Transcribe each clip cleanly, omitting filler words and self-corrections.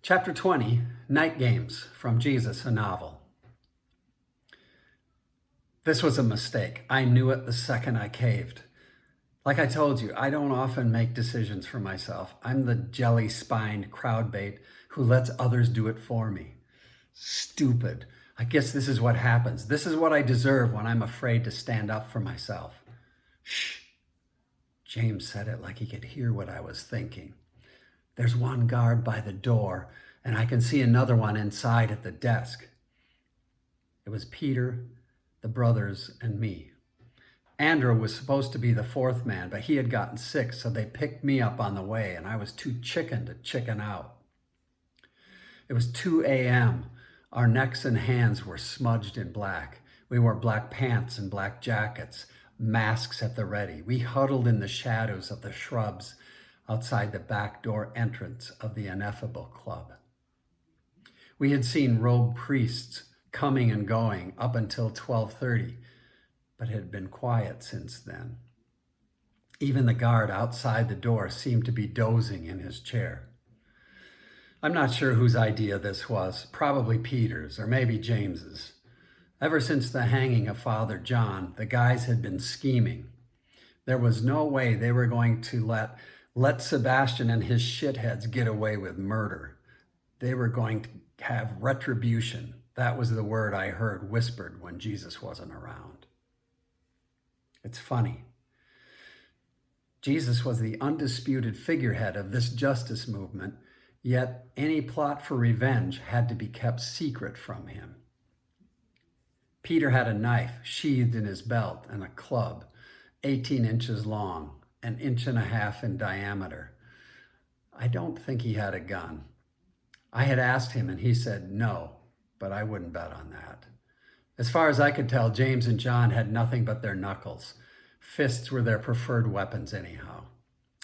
Chapter 20, Night Games from Jesus, a Novel. This was a mistake. I knew it the second I caved. Like I told you, I don't often make decisions for myself. I'm the jelly-spined crowd bait who lets others do it for me. Stupid. I guess this is what happens. This is what I deserve when I'm afraid to stand up for myself. Shh. James said it like he could hear what I was thinking. There's one guard by the door, and I can see another one inside at the desk. It was Peter, the brothers, and me. Andrew was supposed to be the fourth man, but he had gotten sick, so they picked me up on the way, and I was too chicken to chicken out. It was 2 a.m. Our necks and hands were smudged in black. We wore black pants and black jackets, masks at the ready. We huddled in the shadows of the shrubs outside the back door entrance of the Ineffable Club. We had seen robed priests coming and going up until 12:30, but had been quiet since then. Even the guard outside the door seemed to be dozing in his chair. I'm not sure whose idea this was, probably Peter's or maybe James's. Ever since the hanging of Father John, the guys had been scheming. There was no way they were going to let Sebastian and his shitheads get away with murder. They were going to have retribution. That was the word I heard whispered when Jesus wasn't around. It's funny. Jesus was the undisputed figurehead of this justice movement, yet any plot for revenge had to be kept secret from him. Peter had a knife sheathed in his belt and a club, 18 inches long, 1.5 inches in diameter. I don't think he had a gun. I had asked him and he said no, but I wouldn't bet on that. As far as I could tell, James and John had nothing but their knuckles. Fists were their preferred weapons anyhow.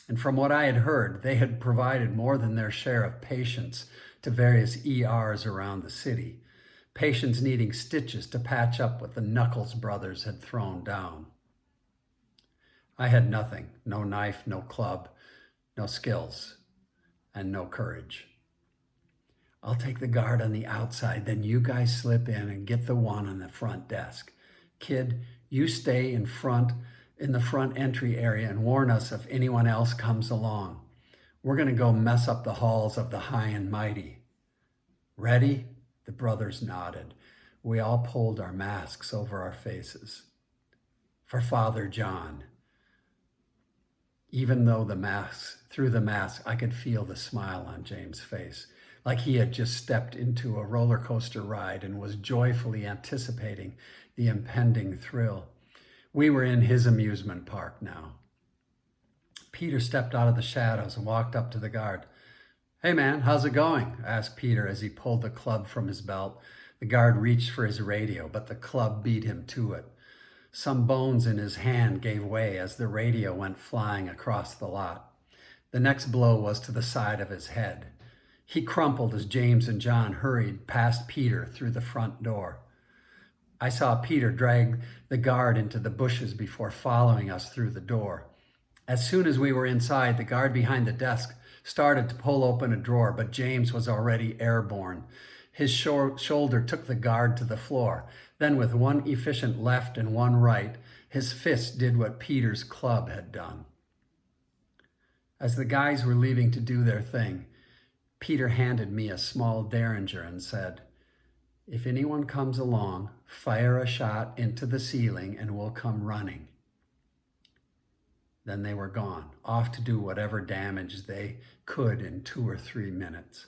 And from what I had heard, they had provided more than their share of patients to various ERs around the city, patients needing stitches to patch up what the Knuckles brothers had thrown down. I had nothing, no knife, no club, no skills, and no courage. I'll take the guard on the outside, then you guys slip in and get the one on the front desk. Kid, you stay in the front entry area and warn us if anyone else comes along. We're going to go mess up the halls of the high and mighty. Ready? The brothers nodded. We all pulled our masks over our faces. For Father John. Even though through the mask, I could feel the smile on James' face, like he had just stepped into a roller coaster ride and was joyfully anticipating the impending thrill. We were in his amusement park now. Peter stepped out of the shadows and walked up to the guard. Hey man, how's it going? Asked Peter as he pulled the club from his belt. The guard reached for his radio, but the club beat him to it. Some bones in his hand gave way as the radio went flying across the lot. The next blow was to the side of his head. He crumpled as James and John hurried past Peter through the front door. I saw Peter drag the guard into the bushes before following us through the door. As soon as we were inside, the guard behind the desk started to pull open a drawer, but James was already airborne. His shoulder took the guard to the floor. Then with one efficient left and one right, his fist did what Peter's club had done. As the guys were leaving to do their thing, Peter handed me a small Derringer and said, if anyone comes along, fire a shot into the ceiling and we'll come running. Then they were gone, off to do whatever damage they could in 2 or 3 minutes.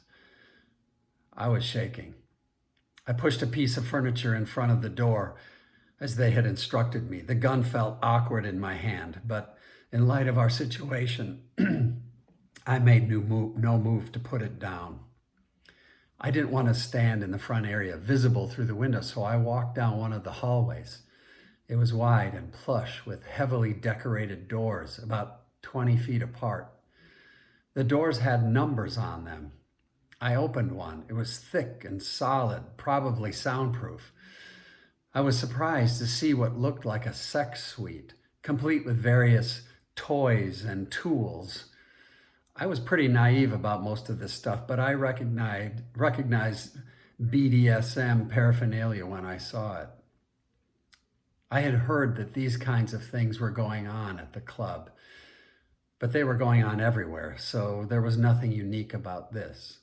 I was shaking. I pushed a piece of furniture in front of the door as they had instructed me. The gun felt awkward in my hand, but in light of our situation, I made no move to put it down. I didn't want to stand in the front area, visible through the window, so I walked down one of the hallways. It was wide and plush with heavily decorated doors, about 20 feet apart. The doors had numbers on them. I opened one. It was thick and solid, probably soundproof. I was surprised to see what looked like a sex suite, complete with various toys and tools. I was pretty naive about most of this stuff, but I recognized BDSM paraphernalia when I saw it. I had heard that these kinds of things were going on at the club, but they were going on everywhere, so there was nothing unique about this.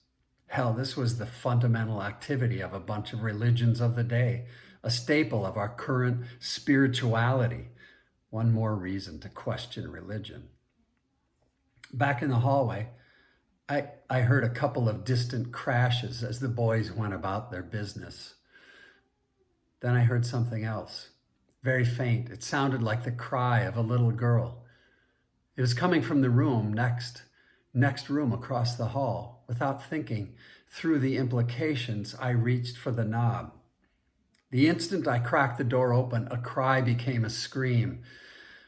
Hell, this was the fundamental activity of a bunch of religions of the day, a staple of our current spirituality. One more reason to question religion. Back in the hallway, I heard a couple of distant crashes as the boys went about their business. Then I heard something else, very faint. It sounded like the cry of a little girl. It was coming from the room next room across the hall. Without thinking through the implications, I reached for the knob. The instant I cracked the door open, a cry became a scream.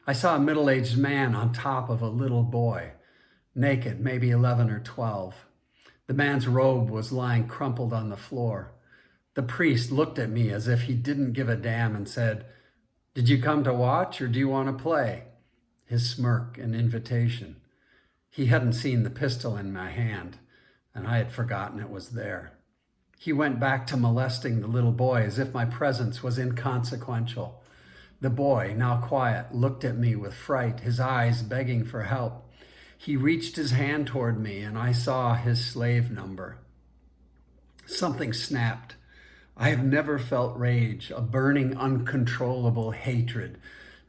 I saw a middle-aged man on top of a little boy, naked, maybe 11 or 12. The man's robe was lying crumpled on the floor. The priest looked at me as if he didn't give a damn and said, "Did you come to watch or do you want to play?" His smirk an invitation. He hadn't seen the pistol in my hand, and I had forgotten it was there. He went back to molesting the little boy as if my presence was inconsequential. The boy, now quiet, looked at me with fright, his eyes begging for help. He reached his hand toward me, and I saw his slave number. Something snapped. I have never felt rage, a burning, uncontrollable hatred,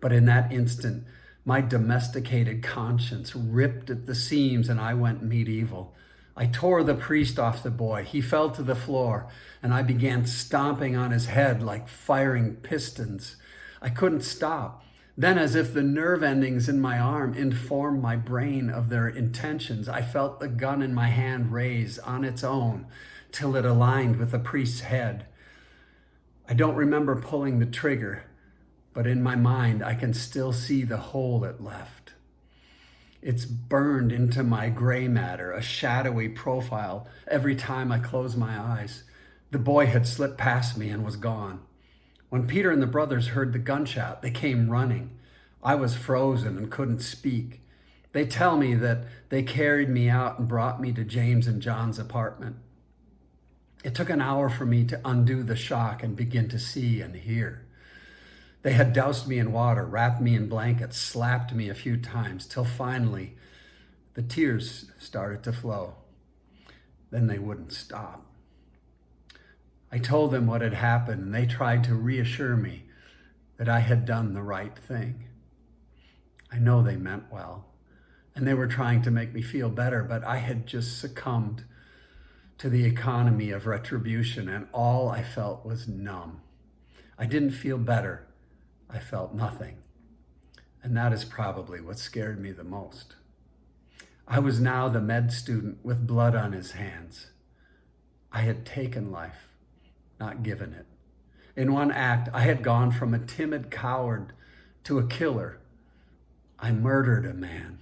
but in that instant, my domesticated conscience ripped at the seams and I went medieval. I tore the priest off the boy. He fell to the floor and I began stomping on his head like firing pistons. I couldn't stop. Then, as if the nerve endings in my arm informed my brain of their intentions, I felt the gun in my hand raise on its own till it aligned with the priest's head. I don't remember pulling the trigger, but in my mind, I can still see the hole it left. It's burned into my gray matter, a shadowy profile every time I close my eyes. The boy had slipped past me and was gone. When Peter and the brothers heard the gunshot, they came running. I was frozen and couldn't speak. They tell me that they carried me out and brought me to James and John's apartment. It took an hour for me to undo the shock and begin to see and hear. They had doused me in water, wrapped me in blankets, slapped me a few times, till finally the tears started to flow. Then they wouldn't stop. I told them what had happened, and they tried to reassure me that I had done the right thing. I know they meant well, and they were trying to make me feel better, but I had just succumbed to the economy of retribution, and all I felt was numb. I didn't feel better. I felt nothing. And that is probably what scared me the most. I was now the med student with blood on his hands. I had taken life, not given it. In one act, I had gone from a timid coward to a killer. I murdered a man.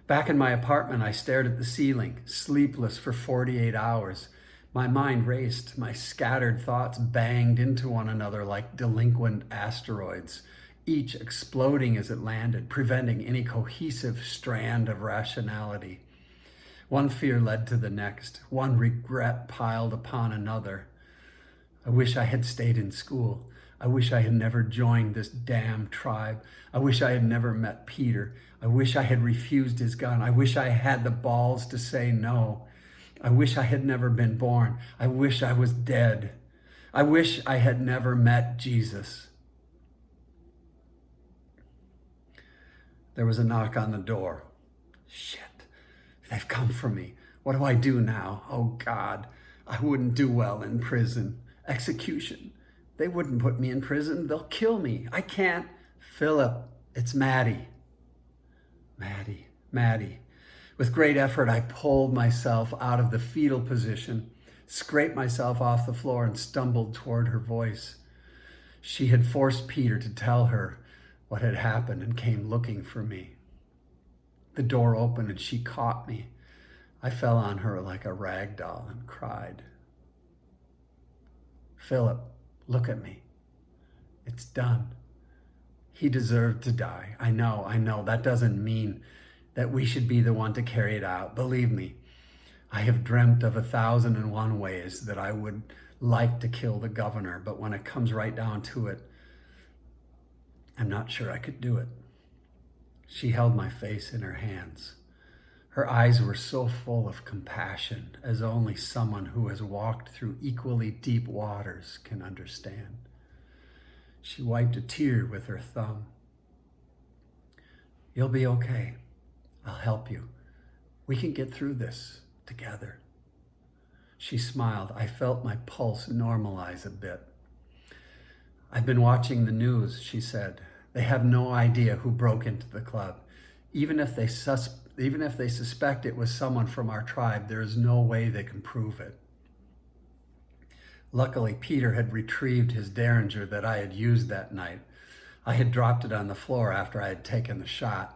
Back in my apartment, I stared at the ceiling, sleepless for 48 hours. My mind raced. My scattered thoughts banged into one another like delinquent asteroids, each exploding as it landed, preventing any cohesive strand of rationality. One fear led to the next. One regret piled upon another. I wish I had stayed in school. I wish I had never joined this damn tribe. I wish I had never met Peter. I wish I had refused his gun. I wish I had the balls to say no. I wish I had never been born. I wish I was dead. I wish I had never met Jesus. There was a knock on the door. Shit, they've come for me. What do I do now? Oh God, I wouldn't do well in prison. Execution. They wouldn't put me in prison. They'll kill me. I can't. Philip, it's Maddie. Maddie. With great effort, I pulled myself out of the fetal position, scraped myself off the floor, and stumbled toward her voice. She had forced Peter to tell her what had happened and came looking for me. The door opened and she caught me. I fell on her like a rag doll and cried. Philip, look at me. It's done. He deserved to die. I know. That doesn't mean that we should be the one to carry it out. Believe me, I have dreamt of 1,001 ways that I would like to kill the governor, but when it comes right down to it, I'm not sure I could do it. She held my face in her hands. Her eyes were so full of compassion, as only someone who has walked through equally deep waters can understand. She wiped a tear with her thumb. You'll be okay. I'll help you. We can get through this together. She smiled. I felt my pulse normalize a bit. I've been watching the news, she said. They have no idea who broke into the club. Even if they suspect it was someone from our tribe, there is no way they can prove it. Luckily, Peter had retrieved his derringer that I had used that night. I had dropped it on the floor after I had taken the shot.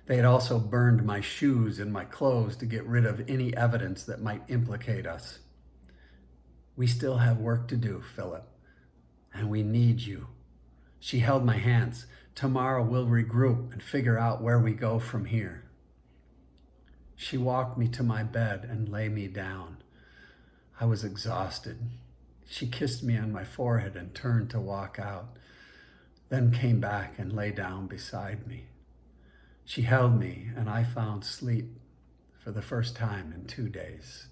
They had also burned my shoes and my clothes to get rid of any evidence that might implicate us. We still have work to do, Philip, and we need you. She held my hands. Tomorrow we'll regroup and figure out where we go from here. She walked me to my bed and lay me down. I was exhausted. She kissed me on my forehead and turned to walk out, then came back and lay down beside me. She held me and I found sleep for the first time in 2 days.